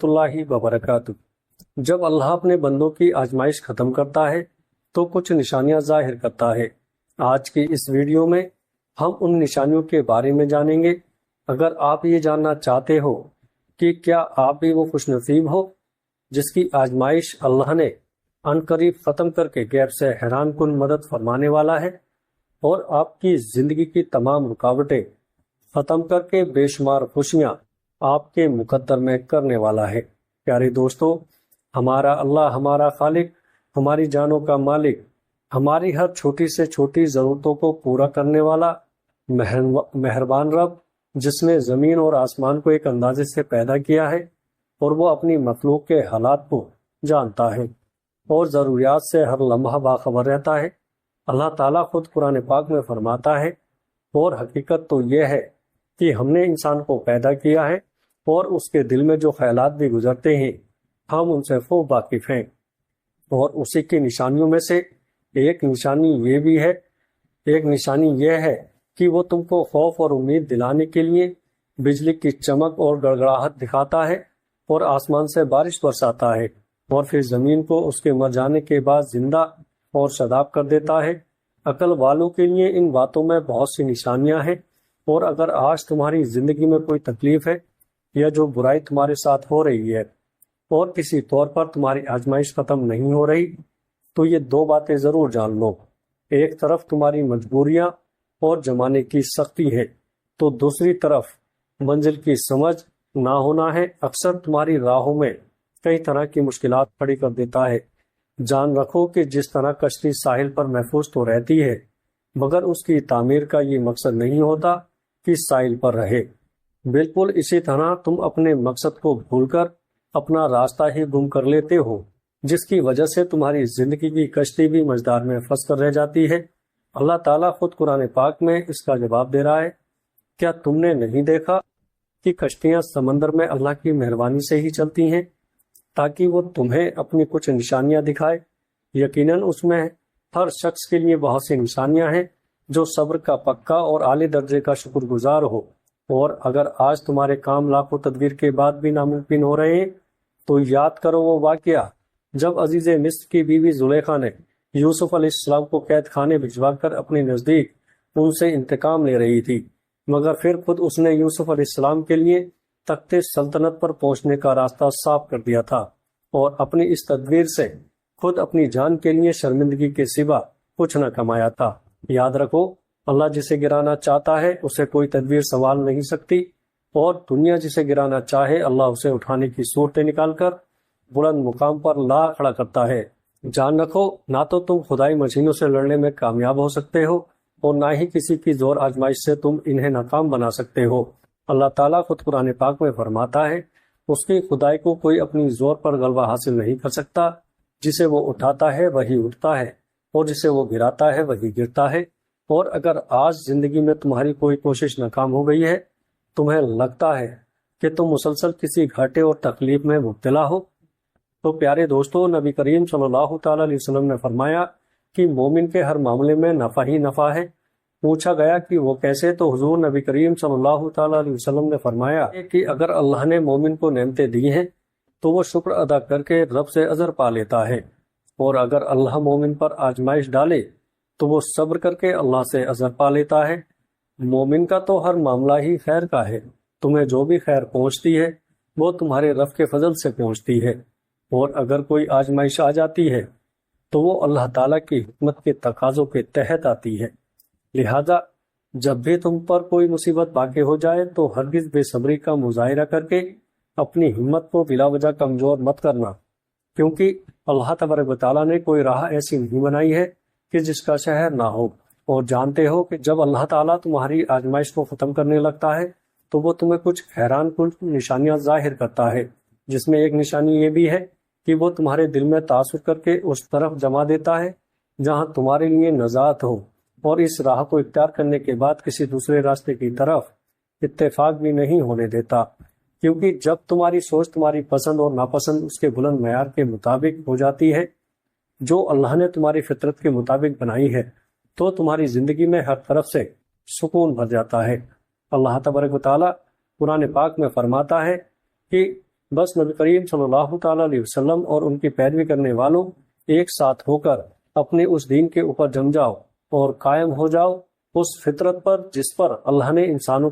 اللہ وبرکاتہ۔ جب اللہ اپنے بندوں کی آزمائش ختم کرتا ہے تو کچھ نشانیاں ظاہر کرتا ہے۔ آج کی اس ویڈیو میں ہم ان نشانیوں کے بارے میں جانیں گے۔ اگر آپ یہ جاننا چاہتے ہو کہ کیا آپ بھی وہ خوش نصیب ہو جس کی آزمائش اللہ نے عنقریب ختم کر کے غیب سے حیران کن مدد فرمانے والا ہے اور آپ کی زندگی کی تمام رکاوٹیں ختم کر کے بے شمار خوشیاں آپ کے مقدر میں کرنے والا ہے۔ پیارے دوستو، ہمارا اللہ ہمارا خالق، ہماری جانوں کا مالک، ہماری ہر چھوٹی سے چھوٹی ضرورتوں کو پورا کرنے والا مہربان رب، جس نے زمین اور آسمان کو ایک اندازے سے پیدا کیا ہے اور وہ اپنی مخلوق کے حالات کو جانتا ہے اور ضروریات سے ہر لمحہ باخبر رہتا ہے۔ اللہ تعالیٰ خود قرآن پاک میں فرماتا ہے، اور حقیقت تو یہ ہے کہ ہم نے انسان کو پیدا کیا ہے اور اس کے دل میں جو خیالات بھی گزرتے ہیں ہم ان سے خوب واقف ہیں۔ اور اسی کی نشانیوں میں سے ایک نشانی یہ ہے کہ وہ تم کو خوف اور امید دلانے کے لیے بجلی کی چمک اور گڑگڑاہٹ دکھاتا ہے اور آسمان سے بارش برساتا ہے اور پھر زمین کو اس کے مر جانے کے بعد زندہ اور شاداب کر دیتا ہے۔ عقل والوں کے لیے ان باتوں میں بہت سی نشانیاں ہیں، اور اگر آج تمہاری زندگی میں کوئی تکلیف ہے یا جو برائی تمہارے ساتھ ہو رہی ہے اور کسی طور پر تمہاری آزمائش ختم نہیں ہو رہی، تو یہ دو باتیں ضرور جان لو۔ ایک طرف تمہاری مجبوریاں اور زمانے کی سختی ہے، تو دوسری طرف منزل کی سمجھ نہ ہونا ہے اکثر تمہاری راہوں میں کئی طرح کی مشکلات کھڑی کر دیتا ہے۔ جان رکھو کہ جس طرح کشتی ساحل پر محفوظ تو رہتی ہے، مگر اس کی تعمیر کا یہ مقصد نہیں ہوتا کہ ساحل پر رہے۔ بالکل اسی طرح تم اپنے مقصد کو بھول کر اپنا راستہ ہی گم کر لیتے ہو، جس کی وجہ سے تمہاری زندگی کی کشتی بھی مجدار میں پھنس کر رہ جاتی ہے۔ اللہ تعالیٰ خود قرآن پاک میں اس کا جواب دے رہا ہے، کیا تم نے نہیں دیکھا کہ کشتیاں سمندر میں اللہ کی مہربانی سے ہی چلتی ہیں تاکہ وہ تمہیں اپنی کچھ نشانیاں دکھائے؟ یقیناً اس میں ہر شخص کے لیے بہت سی نشانیاں ہیں جو صبر کا پکا اور اعلی درجے کا شکر گزار ہو۔ اور اگر آج تمہارے کام لاکھوں تدبیر کے بعد بھی ناممکن ہو رہے ہیں تو یاد کرو وہ واقعہ جب عزیز مصر کی بیوی زلیخا نے یوسف علیہ السلام کو قید خانے بھجوا کر اپنے نزدیک ان سے انتقام لے رہی تھی، مگر پھر خود اس نے یوسف علیہ السلام کے لیے تخت سلطنت پر پہنچنے کا راستہ صاف کر دیا تھا، اور اپنی اس تدبیر سے خود اپنی جان کے لیے شرمندگی کے سوا کچھ نہ کمایا تھا۔ یاد رکھو، اللہ جسے گرانا چاہتا ہے اسے کوئی تدبیر سنبھال نہیں سکتی، اور دنیا جسے گرانا چاہے اللہ اسے اٹھانے کی صورتیں نکال کر بلند مقام پر لا کھڑا کرتا ہے۔ جان رکھو، نہ تو تم خدائی مشینوں سے لڑنے میں کامیاب ہو سکتے ہو اور نہ ہی کسی کی زور آزمائش سے تم انہیں ناکام بنا سکتے ہو۔ اللہ تعالیٰ خود قرآن پاک میں فرماتا ہے، اس کی خدائی کو کوئی اپنی زور پر غلبہ حاصل نہیں کر سکتا، جسے وہ اٹھاتا ہے وہی اٹھتا ہے اور جسے وہ گراتا ہے وہی گرتا ہے۔ اور اگر آج زندگی میں تمہاری کوئی کوشش ناکام ہو گئی ہے، تمہیں لگتا ہے کہ تم مسلسل کسی گھاٹے اور تکلیف میں مبتلا ہو، تو پیارے دوستو، نبی کریم صلی اللہ تعالیٰ علیہ وسلم نے فرمایا کہ مومن کے ہر معاملے میں نفع ہی نفع ہے۔ پوچھا گیا کہ وہ کیسے، تو حضور نبی کریم صلی اللہ تعالیٰ علیہ وسلم نے فرمایا کہ اگر اللہ نے مومن کو نعمتیں دی ہیں تو وہ شکر ادا کر کے رب سے عذر پا لیتا ہے، اور اگر اللہ مومن پر آزمائش ڈالے تو وہ صبر کر کے اللہ سے عذر پا لیتا ہے۔ مومن کا تو ہر معاملہ ہی خیر کا ہے، تمہیں جو بھی خیر پہنچتی ہے وہ تمہارے رب کے فضل سے پہنچتی ہے، اور اگر کوئی آزمائش آ جاتی ہے تو وہ اللہ تعالیٰ کی حکمت کے تقاضوں کے تحت آتی ہے۔ لہذا جب بھی تم پر کوئی مصیبت واقع ہو جائے تو ہرگز بے صبری کا مظاہرہ کر کے اپنی ہمت کو بلا وجہ کمزور مت کرنا، کیونکہ اللہ تبارک و تعالیٰ نے کوئی راہ ایسی نہیں بنائی ہے کہ جس کا شہر نہ ہو۔ اور جانتے ہو کہ جب اللہ تعالیٰ تمہاری آزمائش کو ختم کرنے لگتا ہے تو وہ تمہیں کچھ حیران کن نشانیاں ظاہر کرتا ہے، جس میں ایک نشانی یہ بھی ہے کہ وہ تمہارے دل میں تاثر کر کے اس طرف جما دیتا ہے جہاں تمہارے لیے نجات ہو، اور اس راہ کو اختیار کرنے کے بعد کسی دوسرے راستے کی طرف اتفاق بھی نہیں ہونے دیتا، کیونکہ جب تمہاری سوچ تمہاری پسند اور ناپسند اس کے بلند معیار کے مطابق ہو جاتی ہے جو اللہ نے تمہاری فطرت کے مطابق بنائی ہے، تو تمہاری زندگی میں ہر طرف سے سکون بھر جاتا ہے۔ اللہ تبارک و تعالیٰ قرآن پاک میں فرماتا ہے کہ بس نبی کریم صلی اللہ تعالیٰ علیہ وسلم اور ان کی پیروی کرنے والوں ایک ساتھ ہو کر اپنے اس دین کے اوپر جم جاؤ اور قائم ہو جاؤ اس فطرت پر جس پر اللہ نے انسانوں